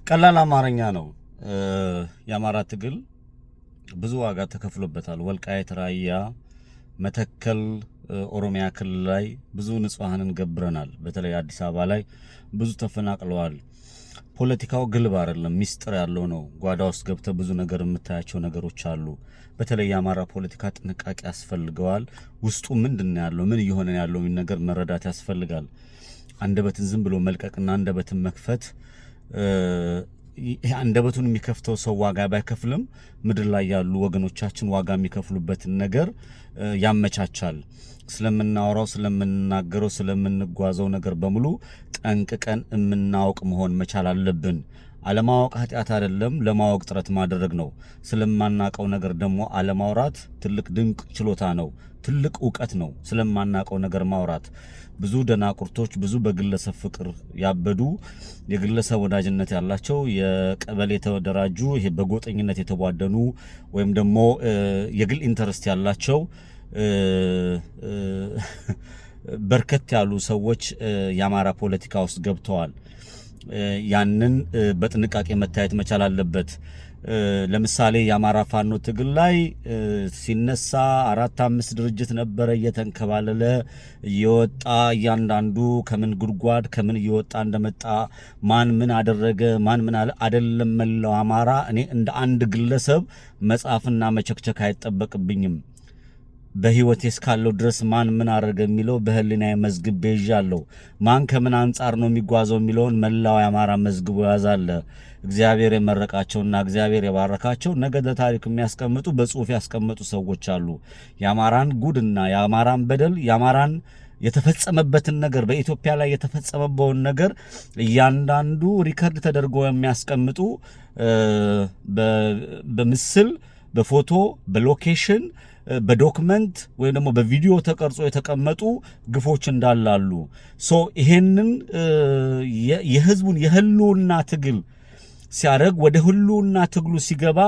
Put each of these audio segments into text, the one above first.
ቀላል አማርኛ ነው። የአማራ ትግል ብዙ ዋጋ ተከፍሎበታል። ወልቃይት፣ ራያ፣ መተከል፣ ኦሮሚያ ክልል ላይ ብዙ ንጹሃንን ገብረናል። በተለይ አዲስ አበባ ላይ ብዙ ተፈናቅለዋል። ፖለቲካው ግልብ አይደለም፣ ሚስጥር ያለው ነው። ጓዳ ውስጥ ገብተ ብዙ ነገር የምታያቸው ነገሮች አሉ። በተለይ የአማራ ፖለቲካ ጥንቃቄ ያስፈልገዋል። ውስጡ ምንድነው ያለው፣ ምን እየሆነ ያለው ነገር መረዳት ያስፈልጋል። አንደበትን ዝም ብሎ መልቀቅና አንደበትን መክፈት አንደበቱን የሚከፍተው ሰው ዋጋ ባይከፍልም ምድር ላይ ያሉ ወገኖቻችን ዋጋ የሚከፍሉበትን ነገር ያመቻቻል። ስለምናወራው፣ ስለምንናገረው፣ ስለምንጓዘው ነገር በሙሉ ጠንቅቀን የምናውቅ መሆን መቻል አለብን። አለማወቅ ኃጢአት አይደለም፣ ለማወቅ ጥረት ማድረግ ነው። ስለማናቀው ነገር ደግሞ አለማውራት ትልቅ ድንቅ ችሎታ ነው፣ ትልቅ ዕውቀት ነው። ስለማናቀው ነገር ማውራት ብዙ ደናቁርቶች፣ ብዙ በግለሰብ ፍቅር ያበዱ፣ የግለሰብ ወዳጅነት ያላቸው፣ የቀበሌ የተደራጁ፣ ይሄ በጎጠኝነት የተቧደኑ ወይም ደግሞ የግል ኢንተረስት ያላቸው በርከት ያሉ ሰዎች የአማራ ፖለቲካ ውስጥ ገብተዋል። ያንን በጥንቃቄ መታየት መቻል አለበት። ለምሳሌ የአማራ ፋኖ ትግል ላይ ሲነሳ 4-5 ድርጅት ነበረ እየተንከባለለ እየወጣ እያንዳንዱ ከምን ጉድጓድ ከምን እየወጣ እንደመጣ ማን ምን አደረገ ማን ምን አይደለም። መላው አማራ እኔ እንደ አንድ ግለሰብ መጻፍና መቸክቸክ አይጠበቅብኝም። በህይወቴ እስካለው ድረስ ማን ምን አደረገ የሚለው በህሊናዬ መዝግቤ ይዣለሁ። ማን ከምን አንጻር ነው የሚጓዘው የሚለውን መላው የአማራ መዝግቦ ያዛለ። እግዚአብሔር የመረቃቸውና እግዚአብሔር የባረካቸው ነገ ለታሪክ የሚያስቀምጡ በጽሁፍ ያስቀመጡ ሰዎች አሉ። የአማራን ጉድና የአማራን በደል የአማራን የተፈጸመበትን ነገር በኢትዮጵያ ላይ የተፈጸመበውን ነገር እያንዳንዱ ሪከርድ ተደርጎ የሚያስቀምጡ በምስል፣ በፎቶ፣ በሎኬሽን፣ በዶክመንት ወይም ደግሞ በቪዲዮ ተቀርጾ የተቀመጡ ግፎች እንዳላሉ ይሄንን የህዝቡን የህልውና ትግል ሲያደርግ ወደ ህልውና ትግሉ ሲገባ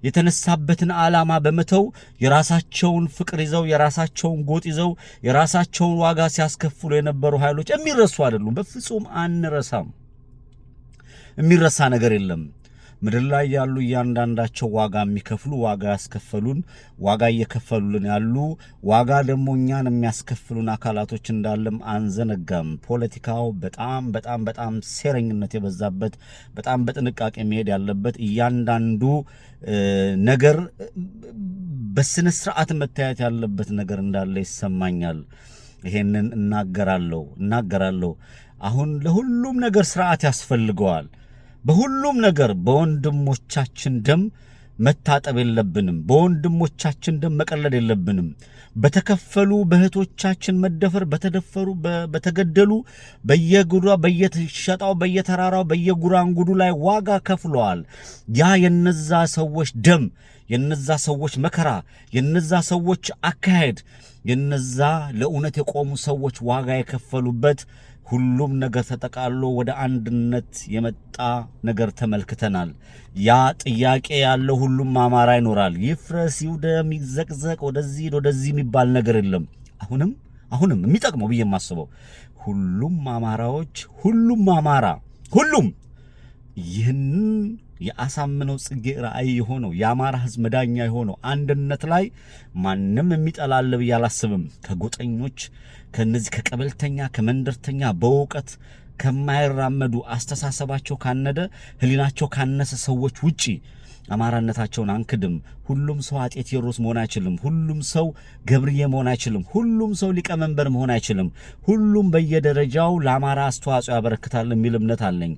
የተነሳበትን ዓላማ በመተው የራሳቸውን ፍቅር ይዘው የራሳቸውን ጎጥ ይዘው የራሳቸውን ዋጋ ሲያስከፍሉ የነበሩ ኃይሎች የሚረሱ አይደሉም። በፍጹም አንረሳም። የሚረሳ ነገር የለም። ምድር ላይ ያሉ እያንዳንዳቸው ዋጋ የሚከፍሉ ዋጋ ያስከፈሉን ዋጋ እየከፈሉልን ያሉ ዋጋ ደግሞ እኛን የሚያስከፍሉን አካላቶች እንዳለም አንዘነጋም። ፖለቲካው በጣም በጣም በጣም ሴረኝነት የበዛበት በጣም በጥንቃቄ መሄድ ያለበት እያንዳንዱ ነገር በስነ ስርዓት መታየት ያለበት ነገር እንዳለ ይሰማኛል። ይሄንን እናገራለሁ። አሁን ለሁሉም ነገር ስርዓት ያስፈልገዋል። በሁሉም ነገር በወንድሞቻችን ደም መታጠብ የለብንም። በወንድሞቻችን ደም መቀለድ የለብንም። በተከፈሉ በእህቶቻችን መደፈር፣ በተደፈሩ በተገደሉ በየተሸጣው በየተራራው በየጉራንጉዱ ላይ ዋጋ ከፍለዋል። ያ የነዛ ሰዎች ደም፣ የነዛ ሰዎች መከራ፣ የነዛ ሰዎች አካሄድ፣ የነዛ ለእውነት የቆሙ ሰዎች ዋጋ የከፈሉበት ሁሉም ነገር ተጠቃሎ ወደ አንድነት የመጣ ነገር ተመልክተናል። ያ ጥያቄ ያለው ሁሉም አማራ ይኖራል። ይፍረስ፣ ይውደም፣ ይዘቅዘቅ፣ ወደዚህ የሚባል ነገር የለም። አሁንም የሚጠቅመው ብዬ የማስበው ሁሉም አማራዎች ሁሉም ይህንን የአሳምነው ጽጌ ራእይ የሆነው የአማራ ህዝብ መዳኛ የሆነው አንድነት ላይ ማንም የሚጠላል ብዬ አላስብም። ከጎጠኞች ከነዚህ ከቀበልተኛ ከመንደርተኛ በእውቀት ከማይራመዱ አስተሳሰባቸው ካነደ ህሊናቸው ካነሰ ሰዎች ውጪ አማራነታቸውን አንክድም። ሁሉም ሰው አጤ ቴዎድሮስ መሆን አይችልም። ሁሉም ሰው ገብርዬ መሆን አይችልም። ሁሉም ሰው ሊቀመንበር መሆን አይችልም። ሁሉም በየደረጃው ለአማራ አስተዋጽኦ ያበረክታል የሚል እምነት አለኝ።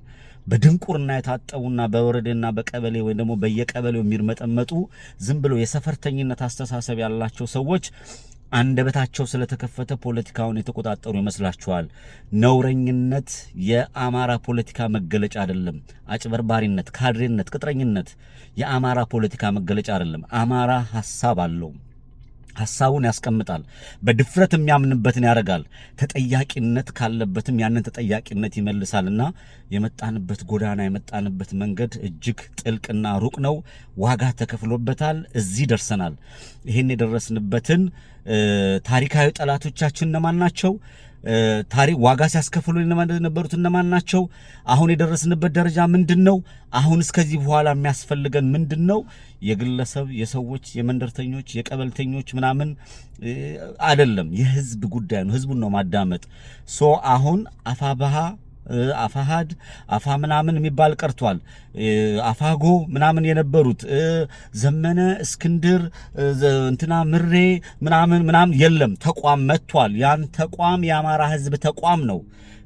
በድንቁርና የታጠቡና በወረደና በቀበሌ ወይ ደግሞ በየቀበሌው የሚርመጠመጡ ዝም ብለው የሰፈርተኝነት አስተሳሰብ ያላቸው ሰዎች አንደበታቸው ስለተከፈተ ፖለቲካውን የተቆጣጠሩ ይመስላችኋል። ነውረኝነት የአማራ ፖለቲካ መገለጫ አይደለም። አጭበርባሪነት፣ ካድሬነት፣ ቅጥረኝነት የአማራ ፖለቲካ መገለጫ አይደለም። አማራ ሐሳብ አለው። ሐሳቡን ያስቀምጣል። በድፍረት የሚያምንበትን ያደርጋል። ተጠያቂነት ካለበትም ያንን ተጠያቂነት ይመልሳልና የመጣንበት ጎዳና የመጣንበት መንገድ እጅግ ጥልቅና ሩቅ ነው። ዋጋ ተከፍሎበታል። እዚህ ደርሰናል። ይሄን የደረስንበትን ታሪካዊ ጠላቶቻችን እነማን ናቸው? ታሪክ ዋጋ ሲያስከፍሉ የነበሩት እነማን ናቸው? አሁን የደረስንበት ደረጃ ምንድነው? አሁን እስከዚህ በኋላ የሚያስፈልገን ምንድነው? የግለሰብ የሰዎች የመንደርተኞች የቀበልተኞች ምናምን አይደለም፣ የህዝብ ጉዳይ ነው። ህዝቡን ነው ማዳመጥ። አሁን አፋባሃ አፋሃድ አፋ ምናምን የሚባል ቀርቷል። አፋጎ ምናምን የነበሩት ዘመነ እስክንድር እንትና ምሬ ምናምን የለም። ተቋም መጥቷል። ያን ተቋም የአማራ ህዝብ ተቋም ነው።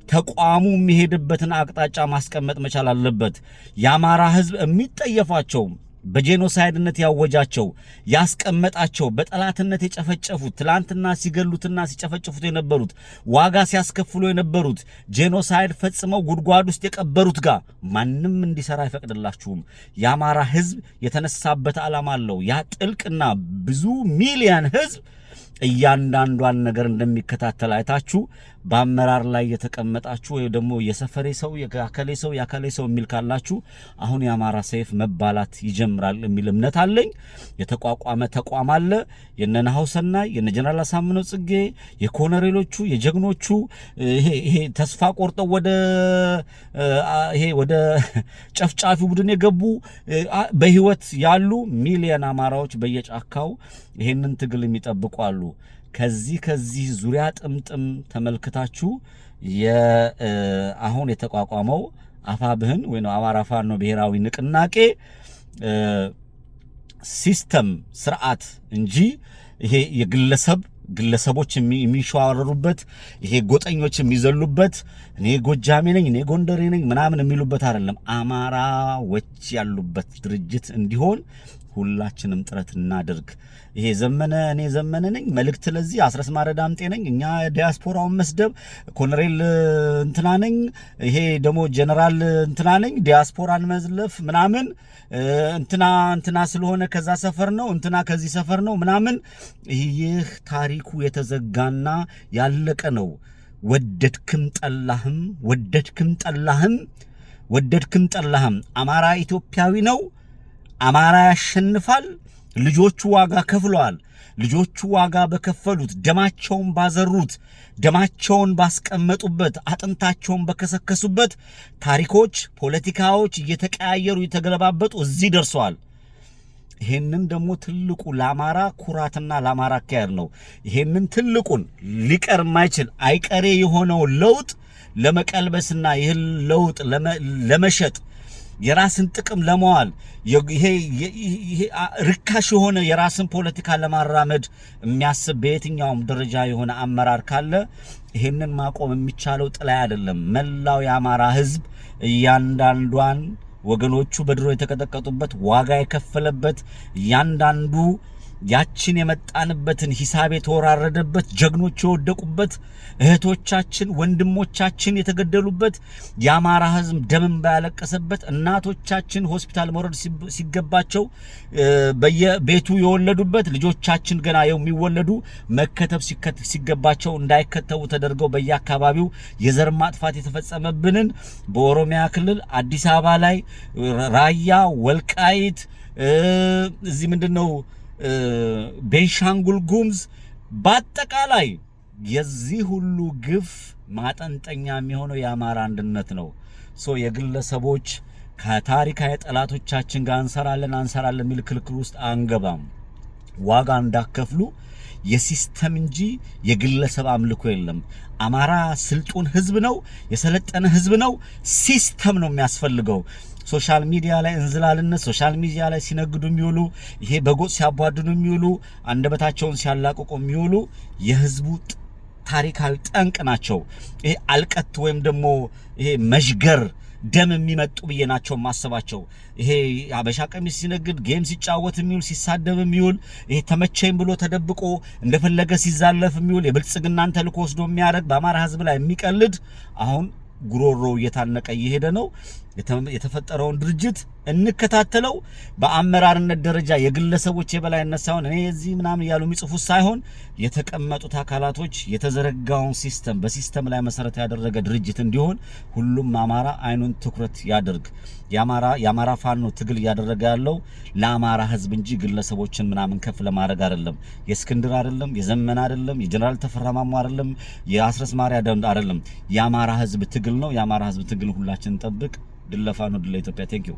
ተቋሙ የሚሄድበትን አቅጣጫ ማስቀመጥ መቻል አለበት። የአማራ ህዝብ የሚጠየፋቸው በጄኖሳይድነት ያወጃቸው ያስቀመጣቸው በጠላትነት የጨፈጨፉት ትላንትና ሲገሉትና ሲጨፈጨፉት የነበሩት ዋጋ ሲያስከፍሉ የነበሩት ጄኖሳይድ ፈጽመው ጉድጓድ ውስጥ የቀበሩት ጋር ማንም እንዲሰራ አይፈቅድላችሁም። የአማራ ህዝብ የተነሳበት ዓላማ አለው። ያ ጥልቅና ብዙ ሚሊዮን ህዝብ እያንዳንዷን ነገር እንደሚከታተል አይታችሁ በአመራር ላይ የተቀመጣችሁ ወይ ደግሞ የሰፈሬ ሰው የአከሌ ሰው የሚል ካላችሁ አሁን የአማራ ሰይፍ መባላት ይጀምራል የሚል እምነት አለኝ። የተቋቋመ ተቋም አለ። የነናው ሰናይ የነ ጀነራል አሳምነው ጽጌ የኮሎኔሎቹ የጀግኖቹ ይሄ ተስፋ ቆርጠው ወደ ጨፍጫፊ ቡድን የገቡ በህይወት ያሉ ሚሊዮን አማራዎች በየጫካው ይሄንን ትግል የሚጠብቁ አሉ። ከዚህ ዙሪያ ጥምጥም ተመልክታችሁ አሁን የተቋቋመው አፋብህን ወይ ነው አማራ ፋኖ ብሔራዊ ንቅናቄ ሲስተም ስርዓት እንጂ ይሄ ግለሰቦች የሚሸዋረሩበት ይሄ ጎጠኞች የሚዘሉበት እኔ ጎጃሜ ነኝ እኔ ጎንደሬ ነኝ ምናምን የሚሉበት አይደለም። አማራዎች ያሉበት ድርጅት እንዲሆን ሁላችንም ጥረት እናድርግ። ይሄ እኔ ዘመነ ነኝ መልእክት ለዚህ አስረስ ማረዳምጤ ነኝ እኛ ዲያስፖራውን መስደብ ኮሎኔል እንትና ነኝ ይሄ ደግሞ ጀነራል እንትና ነኝ ዲያስፖራን መዝለፍ ምናምን እንትና ስለሆነ ከዛ ሰፈር ነው እንትና ከዚህ ሰፈር ነው ምናምን ይህ ታሪኩ የተዘጋና ያለቀ ነው። ወደድክም ጠላህም አማራ ኢትዮጵያዊ ነው። አማራ ያሸንፋል። ልጆቹ ዋጋ ከፍለዋል። ልጆቹ ዋጋ በከፈሉት ደማቸውን ባዘሩት ደማቸውን ባስቀመጡበት አጥንታቸውን በከሰከሱበት ታሪኮች ፖለቲካዎች እየተቀያየሩ የተገለባበጡ እዚህ ደርሰዋል። ይሄንን ደግሞ ትልቁ ለአማራ ኩራትና ለአማራ አካያር ነው። ይሄንን ትልቁን ሊቀር ማይችል አይቀሬ የሆነው ለውጥ ለመቀልበስና ይህን ለውጥ ለመሸጥ የራስን ጥቅም ለመዋል ይሄ ርካሽ የሆነ የራስን ፖለቲካ ለማራመድ የሚያስብ በየትኛውም ደረጃ የሆነ አመራር ካለ ይሄንን ማቆም የሚቻለው ጥላ አይደለም። መላው የአማራ ህዝብ እያንዳንዷን ወገኖቹ በድሮ የተቀጠቀጡበት ዋጋ የከፈለበት እያንዳንዱ ያችን የመጣንበትን ሂሳብ የተወራረደበት ጀግኖች የወደቁበት እህቶቻችን ወንድሞቻችን የተገደሉበት የአማራ ህዝብ ደምን ባያለቀሰበት እናቶቻችን ሆስፒታል መውረድ ሲገባቸው በየቤቱ የወለዱበት ልጆቻችን ገና የሚወለዱ መከተብ ሲገባቸው እንዳይከተቡ ተደርገው በየአካባቢው የዘር ማጥፋት የተፈጸመብንን በኦሮሚያ ክልል አዲስ አበባ ላይ ራያ ወልቃይት እዚህ ምንድነው ቤንሻንጉል ጉሙዝ በአጠቃላይ የዚህ ሁሉ ግፍ ማጠንጠኛ የሚሆነው የአማራ አንድነት ነው። የግለሰቦች ከታሪካዊ ጠላቶቻችን ጋር አንሰራለን የሚል ክልክል ውስጥ አንገባም። ዋጋ እንዳከፍሉ የሲስተም እንጂ የግለሰብ አምልኮ የለም። አማራ ስልጡን ህዝብ ነው፣ የሰለጠነ ህዝብ ነው። ሲስተም ነው የሚያስፈልገው። ሶሻል ሚዲያ ላይ እንዝላልነት ሶሻል ሚዲያ ላይ ሲነግዱ የሚውሉ ይሄ በጎጥ ሲያቧድኑ የሚውሉ አንደበታቸውን ሲያላቅቁ የሚውሉ የህዝቡ ታሪካዊ ጠንቅ ናቸው። ይሄ አልቀት ወይም ደግሞ ይሄ መሽገር ደም የሚመጡ በየናቸው ማሰባቸው ይሄ አበሻ ቀሚስ ሲነግድ ጌም ሲጫወት የሚውል ሲሳደብ የሚውል ይሄ ተመቸኝ ብሎ ተደብቆ እንደፈለገ ሲዛለፍ የሚውል የብልጽግናን ተልኮ ወስዶ የሚያደርግ በአማራ ህዝብ ላይ የሚቀልድ አሁን ጉሮሮ እየታነቀ እየሄደ ነው። የተፈጠረውን ድርጅት እንከታተለው። በአመራርነት ደረጃ የግለሰቦች የበላይነት ሳይሆን እኔ እዚህ ምናምን ያሉ የሚጽፉት ሳይሆን የተቀመጡት አካላቶች የተዘረጋውን ሲስተም በሲስተም ላይ መሰረት ያደረገ ድርጅት እንዲሆን ሁሉም አማራ አይኑን ትኩረት ያድርግ። የአማራ ፋኖ ትግል እያደረገ ያለው ለአማራ ህዝብ እንጂ ግለሰቦችን ምናምን ከፍ ለማድረግ አይደለም። የእስክንድር አይደለም፣ የዘመን አይደለም፣ የጀነራል ተፈራ ማሞ አይደለም፣ የአስረስ ማርያ ደንድ አይደለም። የአማራ ህዝብ ትግል ነው። የአማራ ህዝብ ትግል ሁላችንን ጠብቅ። ድል ለፋኖ፣ ድል ለኢትዮጵያ። ቴንክ ዩ